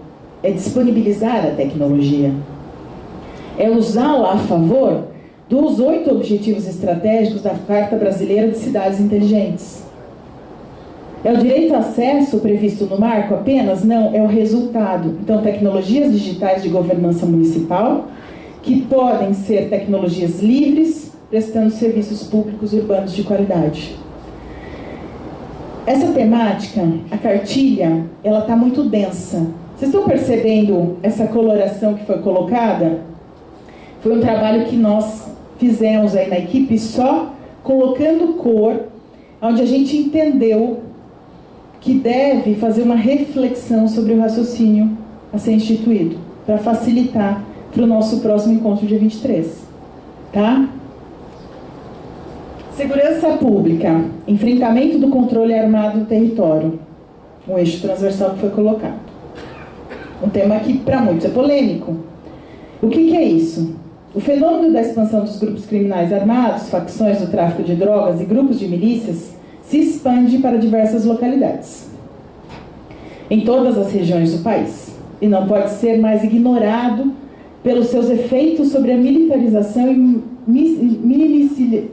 é disponibilizar a tecnologia. É usá-la a favor dos 8 objetivos estratégicos da Carta Brasileira de Cidades Inteligentes. É o direito ao acesso previsto no marco apenas? Não, é o resultado. Então, tecnologias digitais de governança municipal, que podem ser tecnologias livres, prestando serviços públicos urbanos de qualidade. Essa temática, a cartilha, ela está muito densa. Vocês estão percebendo essa coloração que foi colocada? Foi um trabalho que nós fizemos aí na equipe, só colocando cor, onde a gente entendeu que deve fazer uma reflexão sobre o raciocínio a ser instituído, para facilitar para o nosso próximo encontro dia 23. Tá? Segurança pública, enfrentamento do controle armado do território, um eixo transversal que foi colocado. Um tema que para muitos é polêmico. O que é isso? O fenômeno da expansão dos grupos criminais armados, facções do tráfico de drogas e grupos de milícias se expande para diversas localidades, em todas as regiões do país, e não pode ser mais ignorado pelos seus efeitos sobre a militarização e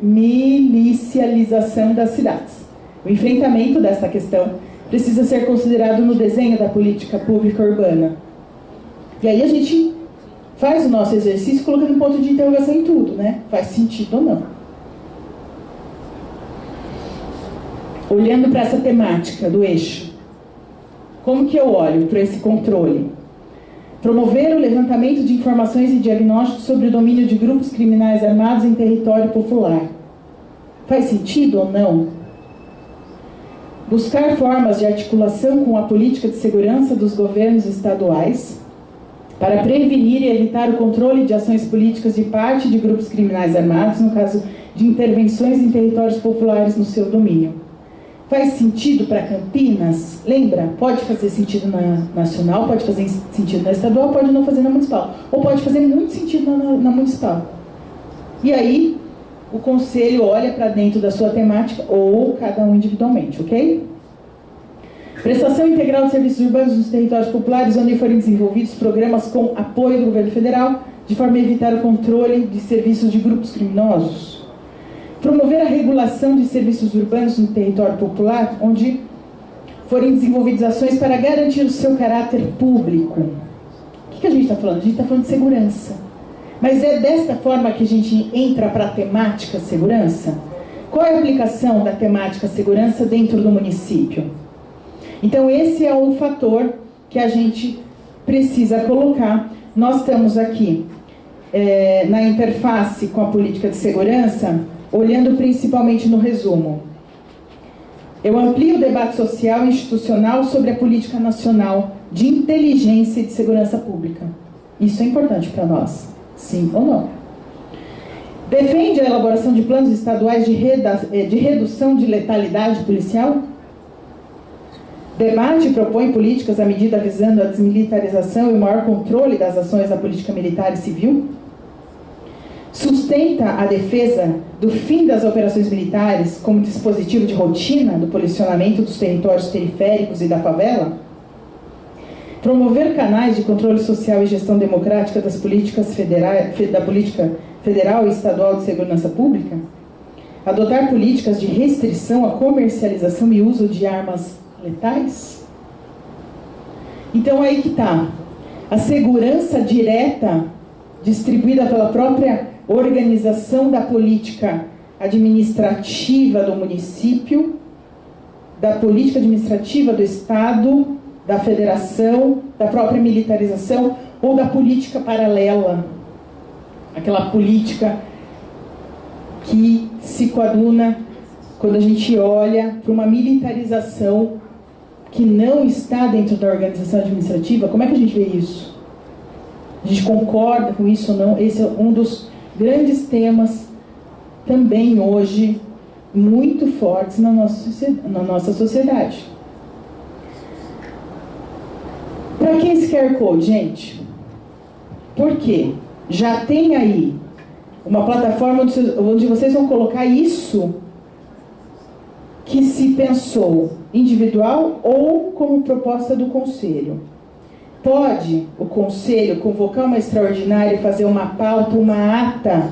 milicialização das cidades. O enfrentamento desta questão precisa ser considerado no desenho da política pública urbana. E aí a gente faz o nosso exercício colocando um ponto de interrogação em tudo, né? Faz sentido ou não? Olhando para essa temática do eixo, como que eu olho para esse controle? Promover o levantamento de informações e diagnósticos sobre o domínio de grupos criminais armados em território popular. Faz sentido ou não? Buscar formas de articulação com a política de segurança dos governos estaduais para prevenir e evitar o controle de ações políticas de parte de grupos criminais armados, no caso de intervenções em territórios populares no seu domínio. Faz sentido para Campinas? Lembra? Pode fazer sentido na nacional, pode fazer sentido na estadual, pode não fazer na municipal. Ou pode fazer muito sentido na municipal. E aí, o conselho olha para dentro da sua temática, ou cada um individualmente, ok? Prestação integral de serviços urbanos nos territórios populares, onde forem desenvolvidos programas com apoio do governo federal, de forma a evitar o controle de serviços de grupos criminosos. Promover a regulação de serviços urbanos no território popular, onde forem desenvolvidas ações para garantir o seu caráter público. O que a gente está falando? A gente está falando de segurança. Mas é desta forma que a gente entra para a temática segurança? Qual é a aplicação da temática segurança dentro do município? Então, esse é um fator que a gente precisa colocar. Nós estamos aqui na interface com a política de segurança, olhando principalmente no resumo. Eu amplio o debate social e institucional sobre a política nacional de inteligência e de segurança pública. Isso é importante para nós, sim ou não? Defende a elaboração de planos estaduais de redução de letalidade policial? Debate e propõe políticas à medida visando a desmilitarização e o maior controle das ações da política militar e civil? Sustenta a defesa do fim das operações militares como dispositivo de rotina do policionamento dos territórios periféricos e da favela? Promover canais de controle social e gestão democrática das políticas da política federal e estadual de segurança pública? Adotar políticas de restrição à comercialização e uso de armas letais? Então aí que está. A segurança direta distribuída pela própria organização da política administrativa do município, da política administrativa do Estado, da federação, da própria militarização ou da política paralela, aquela política que se coaduna quando a gente olha para uma militarização que não está dentro da organização administrativa. Como é que a gente vê isso? A gente concorda com isso ou não? Esse é um dos grandes temas também hoje muito fortes na nossa sociedade. Para que esse QR Code, gente? Por quê? Já tem aí uma plataforma onde vocês vão colocar isso que se pensou individual ou como proposta do Conselho. Pode o Conselho convocar uma extraordinária e fazer uma pauta, uma ata,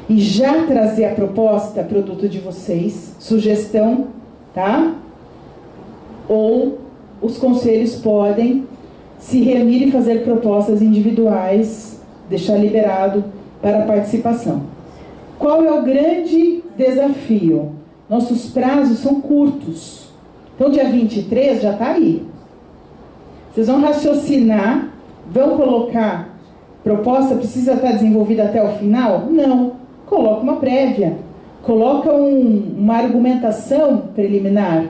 e já trazer a proposta, produto de vocês, sugestão, tá? Ou os conselhos podem se reunir e fazer propostas individuais, deixar liberado para a participação. Qual é o grande desafio? Nossos prazos são curtos. Então, dia 23 já está aí. Vocês vão raciocinar, vão colocar proposta, precisa estar desenvolvida até o final? Não. Coloca uma prévia. Coloca uma argumentação preliminar.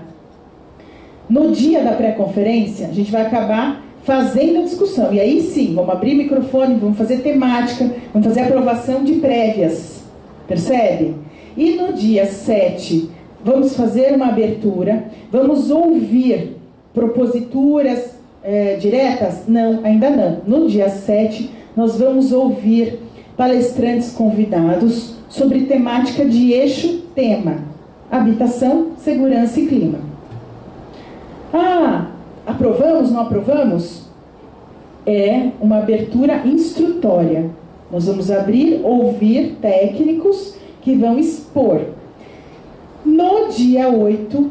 No dia da pré-conferência, a gente vai acabar fazendo a discussão. E aí sim, vamos abrir microfone, vamos fazer temática, vamos fazer aprovação de prévias. Percebe? E no dia 7, vamos fazer uma abertura, vamos ouvir proposituras diretas? Não, ainda não. No dia 7, nós vamos ouvir palestrantes convidados sobre temática de eixo tema: habitação, segurança e clima. Ah, aprovamos, não aprovamos? É uma abertura instrutória. Nós vamos abrir, ouvir técnicos que vão expor. No dia 8,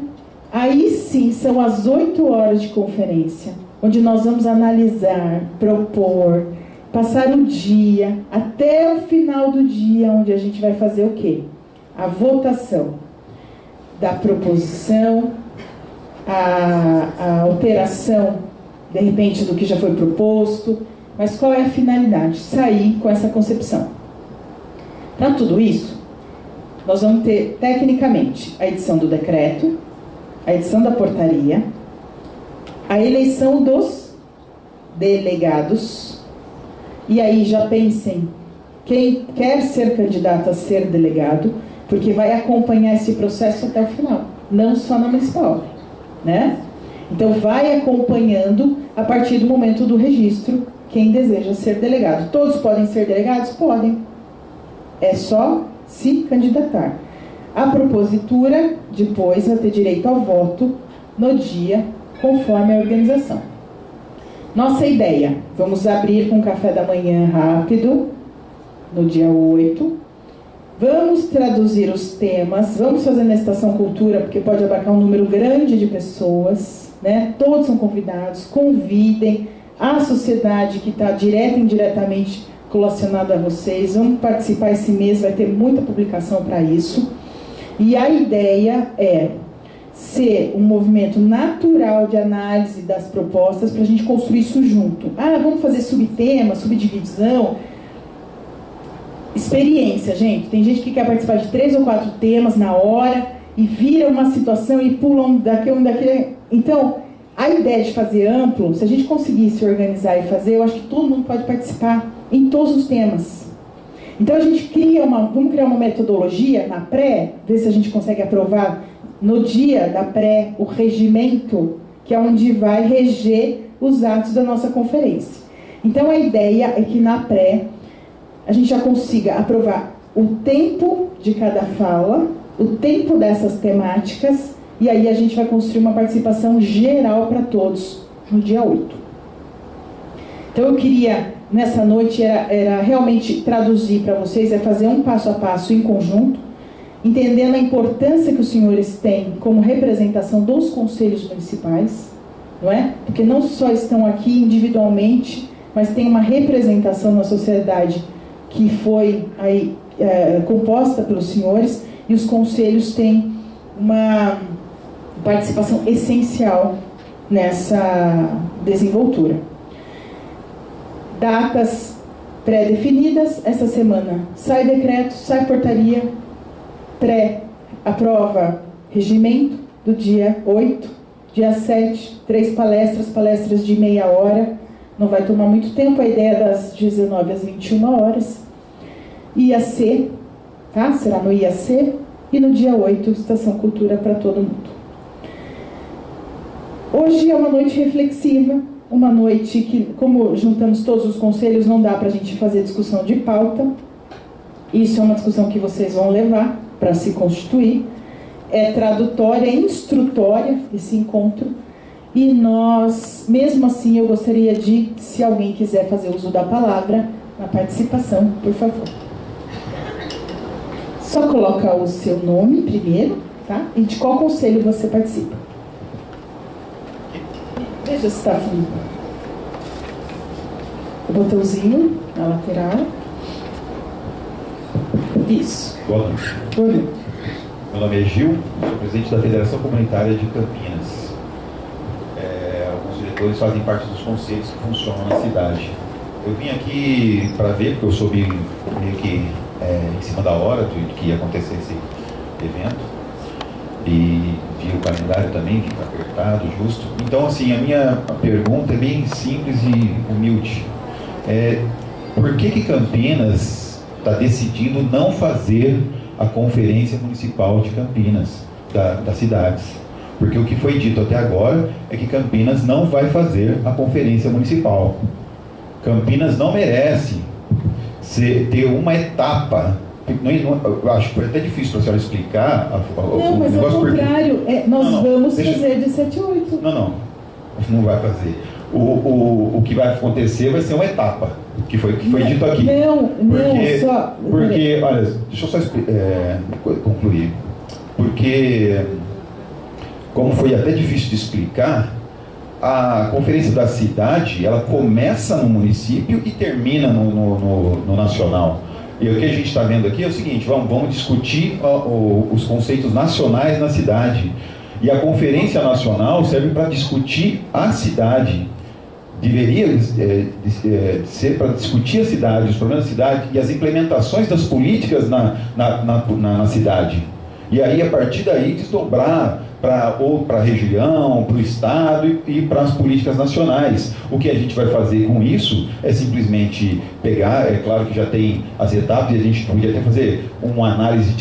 aí sim são as 8 horas de conferência, onde nós vamos analisar, propor, passar o dia, até o final do dia, onde a gente vai fazer o quê? A votação da proposição, a alteração, de repente, do que já foi proposto. Mas qual é a finalidade? Sair com essa concepção. Para tudo isso, nós vamos ter, tecnicamente, a edição do decreto, a edição da portaria, a eleição dos delegados. E aí já pensem quem quer ser candidato a ser delegado, porque vai acompanhar esse processo até o final, não só na municipal, né? Então vai acompanhando a partir do momento do registro quem deseja ser delegado. Todos podem ser delegados? Podem. É só se candidatar. A propositura, depois, vai ter direito ao voto no dia, conforme a organização. Nossa ideia, vamos abrir com um café da manhã rápido, no dia 8. Vamos traduzir os temas, vamos fazer na Estação Cultura, porque pode abarcar um número grande de pessoas, né? Todos são convidados, convidem a sociedade que está direta e indiretamente relacionada a vocês. Vamos participar esse mês, vai ter muita publicação para isso. E a ideia é ser um movimento natural de análise das propostas para a gente construir isso junto. Ah, vamos fazer subtema, subdivisão. Experiência, gente. Tem gente que quer participar de 3 ou 4 temas na hora e vira uma situação e pula um daquele. Então, a ideia de fazer amplo, se a gente conseguir se organizar e fazer, eu acho que todo mundo pode participar em todos os temas. Então, a gente vamos criar uma metodologia na pré, ver se a gente consegue aprovar no dia da pré o regimento, que é onde vai reger os atos da nossa conferência. Então, a ideia é que na pré a gente já consiga aprovar o tempo de cada fala, o tempo dessas temáticas, e aí a gente vai construir uma participação geral para todos no dia 8. Então eu queria, nessa noite, era realmente traduzir para vocês, é fazer um passo a passo em conjunto, entendendo a importância que os senhores têm como representação dos conselhos municipais, não é? Porque não só estão aqui individualmente, mas tem uma representação na sociedade que foi aí, composta pelos senhores, e os conselhos têm uma participação essencial nessa desenvoltura. Datas pré-definidas, essa semana sai decreto, sai portaria, aprova regimento do dia 8, dia 7, 3 palestras de meia hora, não vai tomar muito tempo, a ideia é das 19 às 21 horas. IAC, tá? Será no IAC. E no dia 8, Estação Cultura para todo mundo. Hoje é uma noite reflexiva, uma noite que, como juntamos todos os conselhos, não dá para a gente fazer discussão de pauta. Isso é uma discussão que vocês vão levar para se constituir. É tradutória, é instrutória esse encontro. E nós, mesmo assim, eu gostaria de, se alguém quiser fazer uso da palavra, na participação, por favor. Só coloca o seu nome primeiro, tá? E de qual conselho você participa. Veja se está fluindo. O botãozinho na lateral. Isso. Boa noite. Boa noite. Meu nome é Gil, sou presidente da Federação Comunitária de Campinas. Alguns diretores fazem parte dos conselhos que funcionam na cidade. Eu vim aqui para ver, porque eu soube meio que em cima da hora do que ia acontecer esse evento. E vi o calendário também, que está apertado, justo. Então, assim, a minha pergunta é bem simples e humilde. Por que Campinas está decidindo não fazer a Conferência Municipal de Campinas, das cidades? Porque o que foi dito até agora é que Campinas não vai fazer a Conferência Municipal. Campinas não merece ter uma etapa. Eu acho que foi até difícil para a senhora explicar não, mas ao contrário, nós vamos fazer de 7 a 8. Não vai fazer. O que vai acontecer vai ser uma etapa, que foi dito aqui. Porque, olha, deixa eu só concluir. Porque, como foi até difícil de explicar, a Conferência da Cidade, ela começa no município e termina no nacional. E o que a gente está vendo aqui é o seguinte: vamos discutir os conceitos nacionais na cidade. E a Conferência Nacional serve para discutir a cidade. Deveria ser para discutir a cidade, os problemas da cidade e as implementações das políticas na cidade. E aí, a partir daí, desdobrar para a região, para o estado e para as políticas nacionais. O que a gente vai fazer com isso é simplesmente pegar, é claro que já tem as etapas, e a gente podia até fazer uma análise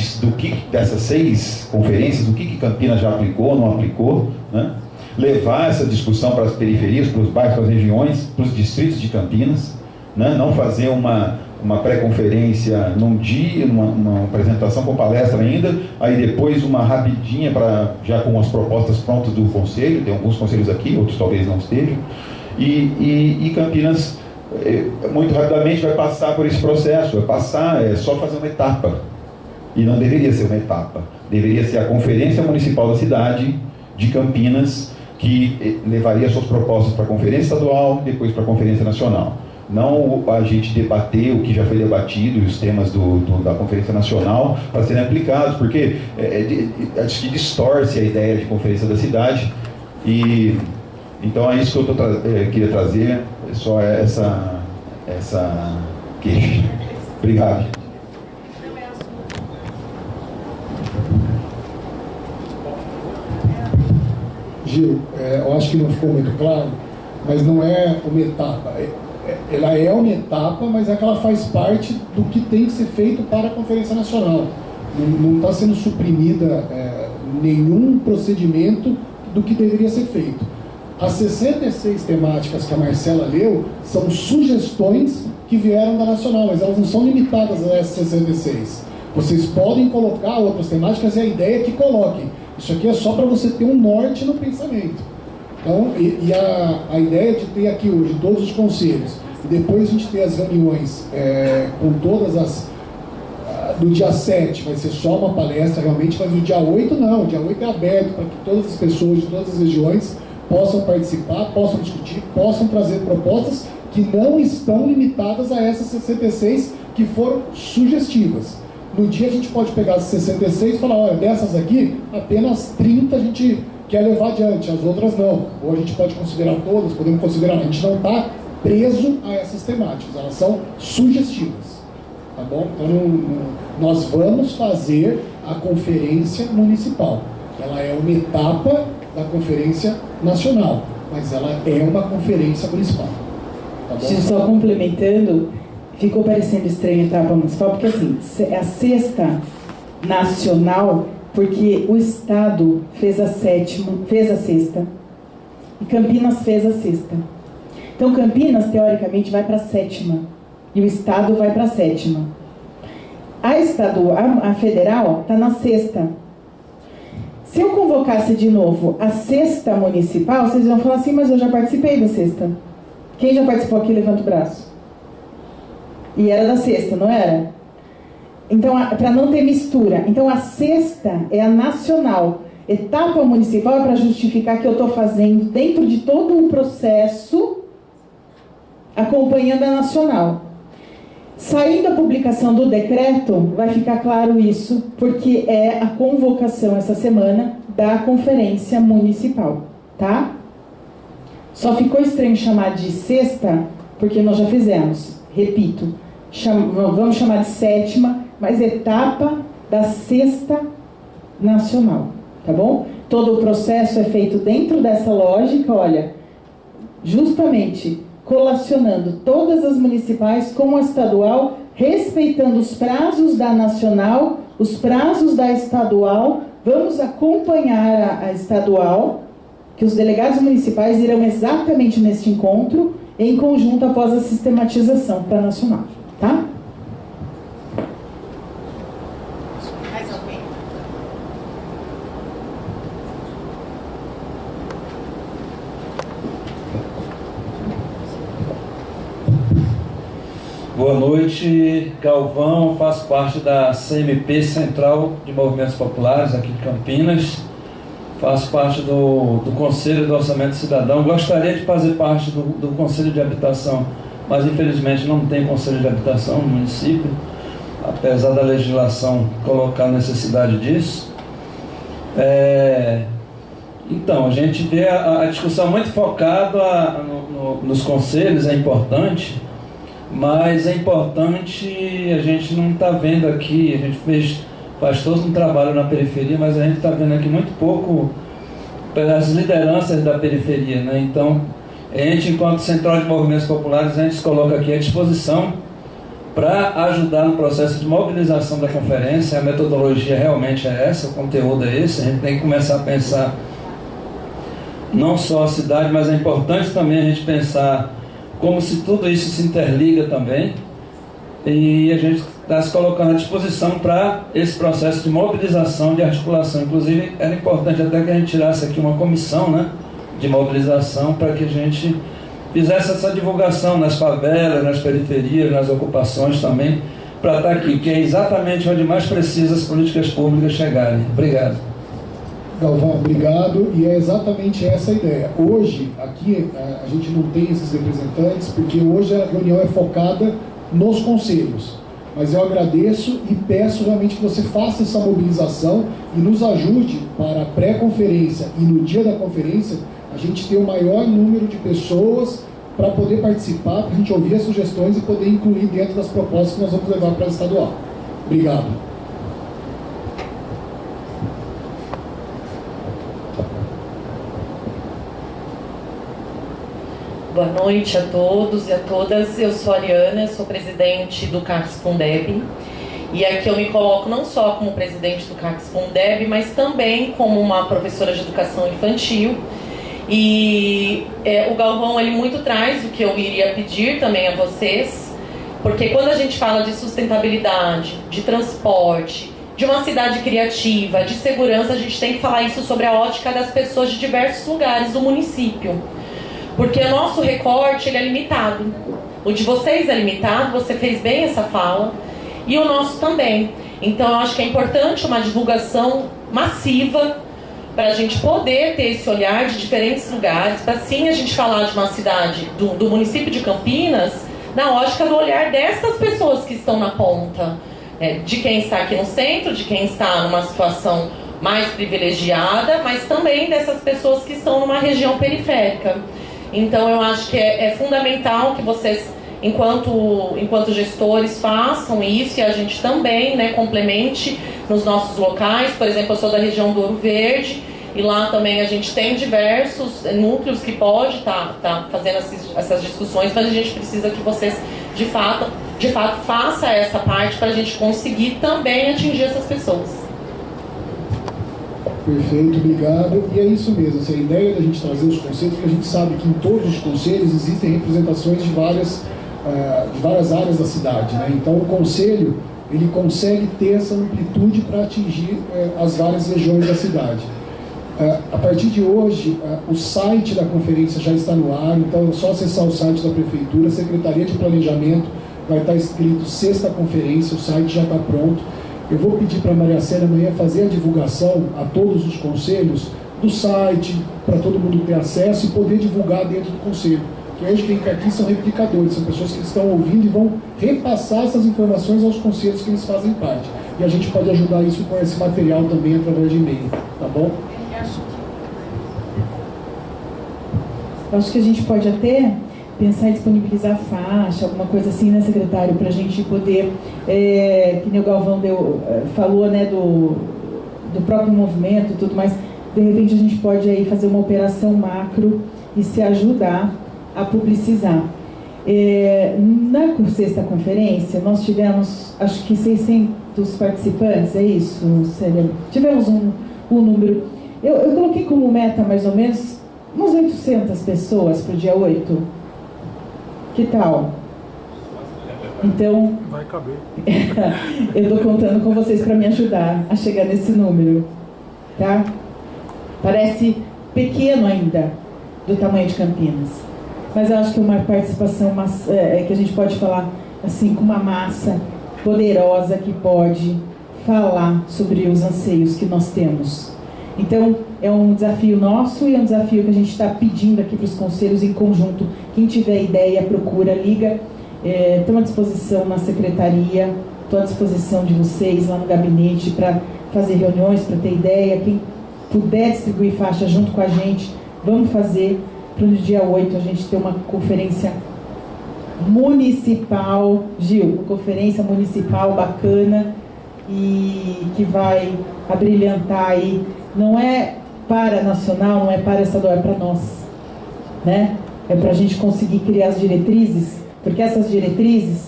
dessas 6 conferências, do que Campinas já aplicou, não aplicou, né? Levar essa discussão para as periferias, para os bairros, para as regiões, para os distritos de Campinas, né? Não fazer uma uma pré-conferência num dia, uma apresentação com palestra ainda, aí depois uma rapidinha já com as propostas prontas do conselho, tem alguns conselhos aqui, outros talvez não estejam, e Campinas muito rapidamente vai passar por esse processo, é só fazer uma etapa, e não deveria ser uma etapa, deveria ser a Conferência Municipal da Cidade de Campinas, que levaria suas propostas para a Conferência Estadual, depois para a Conferência Nacional. Não a gente debater o que já foi debatido e os temas da Conferência Nacional para serem aplicados, porque acho que distorce a ideia de Conferência da Cidade. E então é isso que eu queria trazer, só essa queixa. Obrigado. Gil, eu acho que não ficou muito claro, mas não é uma etapa. Ela é uma etapa, mas é que ela faz parte do que tem que ser feito para a Conferência Nacional. Não está sendo suprimida nenhum procedimento do que deveria ser feito. As 66 temáticas que a Marcela leu são sugestões que vieram da Nacional, mas elas não são limitadas a essas 66. Vocês podem colocar outras temáticas e a ideia é que coloquem. Isso aqui é só para você ter um norte no pensamento. Então, a ideia de ter aqui hoje todos os conselhos, e depois a gente ter as reuniões com todas as... do dia 7 vai ser só uma palestra realmente, mas o dia 8 não, o dia 8 é aberto para que todas as pessoas de todas as regiões possam participar, possam discutir, possam trazer propostas que não estão limitadas a essas 66 que foram sugestivas. No dia a gente pode pegar as 66 e falar, olha, dessas aqui, apenas 30 a gente quer levar adiante, as outras não. Ou a gente pode considerar todas, podemos considerar, a gente não está preso a essas temáticas, elas são sugestivas. Tá bom? Então nós vamos fazer a conferência municipal. Ela é uma etapa da conferência nacional, mas ela é uma conferência municipal. Tá bom? Só complementando, ficou parecendo estranha a etapa municipal, porque assim, é a sexta nacional, porque o Estado fez a sexta, e Campinas fez a sexta. Então Campinas, teoricamente, vai para a sétima, e o Estado vai para a sétima. A federal está na sexta. Se eu convocasse de novo a sexta municipal, vocês vão falar assim, mas eu já participei da sexta. Quem já participou aqui, levanta o braço. E era da sexta, não era? Então, para não ter mistura. Então, a sexta é a nacional. Etapa municipal é para justificar que eu estou fazendo dentro de todo um processo, acompanhando a nacional. Saindo a publicação do decreto, vai ficar claro isso, porque é a convocação essa semana da conferência municipal, tá? Só ficou estranho chamar de sexta, porque nós já fizemos. Repito, vamos chamar de sétima, mas etapa da sexta nacional, tá bom? Todo o processo é feito dentro dessa lógica, olha, justamente colacionando todas as municipais com a estadual, respeitando os prazos da nacional, os prazos da estadual. Vamos acompanhar a estadual, que os delegados municipais irão exatamente neste encontro, em conjunto após a sistematização para a nacional, tá? Mais alguém? Boa noite, Galvão, faço parte da CMP Central de Movimentos Populares aqui de Campinas, faço parte do Conselho do Orçamento Cidadão, gostaria de fazer parte do Conselho de Habitação, mas infelizmente não tem Conselho de Habitação no município, apesar da legislação colocar a necessidade disso. Então, a gente vê a discussão muito focada nos conselhos, é importante, mas é importante, a gente não está vendo aqui, a gente faz todo um trabalho na periferia, mas a gente está vendo aqui muito pouco pelas lideranças da periferia, né? Então, a gente, enquanto Central de Movimentos Populares, a gente se coloca aqui à disposição para ajudar no processo de mobilização da conferência. A metodologia realmente é essa, o conteúdo é esse, a gente tem que começar a pensar não só a cidade, mas é importante também a gente pensar como se tudo isso se interliga também. e a gente está se colocando à disposição para esse processo de mobilização, de articulação. Inclusive, era importante até que a gente tirasse aqui uma comissão, né, de mobilização para que a gente fizesse essa divulgação nas favelas, nas periferias, nas ocupações também, para estar aqui, que é exatamente onde mais precisa as políticas públicas chegarem. Obrigado. Galvão, obrigado, e é exatamente essa a ideia. Hoje, aqui, a gente não tem esses representantes, porque hoje a reunião é focada nos conselhos. Mas eu agradeço e peço realmente que você faça essa mobilização e nos ajude para a pré-conferência e no dia da conferência, a gente ter o maior número de pessoas para poder participar, para a gente ouvir as sugestões e poder incluir dentro das propostas que nós vamos levar para a estadual. Obrigado. Boa noite a todos e a todas. Eu sou a Ariana, sou presidente do CACS Fundeb. E aqui eu me coloco não só como presidente do CACS Fundeb, mas também como uma professora de educação infantil. E o Galvão, ele muito traz o que eu iria pedir também a vocês, porque quando a gente fala de sustentabilidade, de transporte, de uma cidade criativa, de segurança, a gente tem que falar isso sobre a ótica das pessoas de diversos lugares do município. Porque o nosso recorte, ele é limitado. O de vocês é limitado, você fez bem essa fala, e o nosso também. Então, eu acho que é importante uma divulgação massiva para a gente poder ter esse olhar de diferentes lugares, para sim a gente falar de uma cidade, do município de Campinas, na ótica do olhar dessas pessoas que estão na ponta, de quem está aqui no centro, de quem está numa situação mais privilegiada, mas também dessas pessoas que estão numa região periférica. Então eu acho que é fundamental que vocês, enquanto gestores, façam isso, e a gente também, né, complemente nos nossos locais. Por exemplo, eu sou da região do Ouro Verde, e lá também a gente tem diversos núcleos que pode tá fazendo essas discussões, mas a gente precisa que vocês de fato façam essa parte para a gente conseguir também atingir essas pessoas. Perfeito, obrigado. E é isso mesmo, assim, a ideia da gente trazer os conselhos, porque a gente sabe que em todos os conselhos existem representações de várias áreas da cidade, né? Então o conselho, ele consegue ter essa amplitude para atingir as várias regiões da cidade. A partir de hoje, o site da conferência já está no ar, então é só acessar o site da Prefeitura, Secretaria de Planejamento, vai estar escrito Sexta Conferência, o site já está pronto. Eu vou pedir para a Maria Célia amanhã fazer a divulgação a todos os conselhos do site, para todo mundo ter acesso e poder divulgar dentro do conselho. Porque hoje quem está aqui são replicadores, são pessoas que estão ouvindo e vão repassar essas informações aos conselhos que eles fazem parte. E a gente pode ajudar isso com esse material também através de e-mail, tá bom? Eu acho que a gente pode até pensar em disponibilizar faixa, alguma coisa assim, né, secretário, para a gente poder, que nem o Galvão falou, né, do próprio movimento e tudo mais, de repente a gente pode aí fazer uma operação macro e se ajudar a publicizar. Na sexta conferência, nós tivemos, acho que 600 participantes, é isso, Célia? Tivemos um número, eu coloquei como meta mais ou menos umas 800 pessoas para o dia 8. Que tal? Então, vai caber. Eu estou contando com vocês para me ajudar a chegar nesse número, tá? Parece pequeno ainda, do tamanho de Campinas, mas eu acho que é uma participação que a gente pode falar assim, com uma massa poderosa que pode falar sobre os anseios que nós temos. Então, é um desafio nosso e é um desafio que a gente está pedindo aqui para os conselhos em conjunto. Quem tiver ideia, procura, liga. Estou à disposição na secretaria, estou à disposição de vocês lá no gabinete para fazer reuniões, para ter ideia. Quem puder distribuir faixa junto com a gente, vamos fazer para no dia 8 a gente ter uma conferência municipal, Gil, uma conferência municipal bacana e que vai abrilhantar aí. Não é para nacional, não é para estadual, é para nós, né? É para a gente conseguir criar as diretrizes, porque essas diretrizes,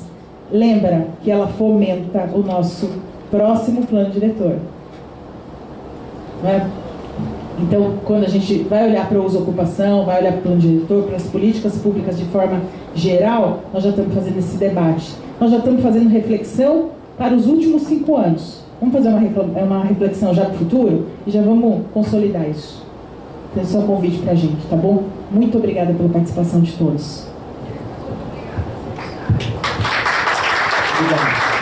lembra que ela fomenta o nosso próximo plano diretor, não é? Então, quando a gente vai olhar para o uso e ocupação, vai olhar para o plano diretor, para as políticas públicas de forma geral, nós já estamos fazendo esse debate. nós já estamos fazendo reflexão para os últimos 5 anos. Vamos fazer uma reflexão já para o futuro e já vamos consolidar isso. Esse é só um convite para a gente, tá bom? Muito obrigada pela participação de todos. Obrigada.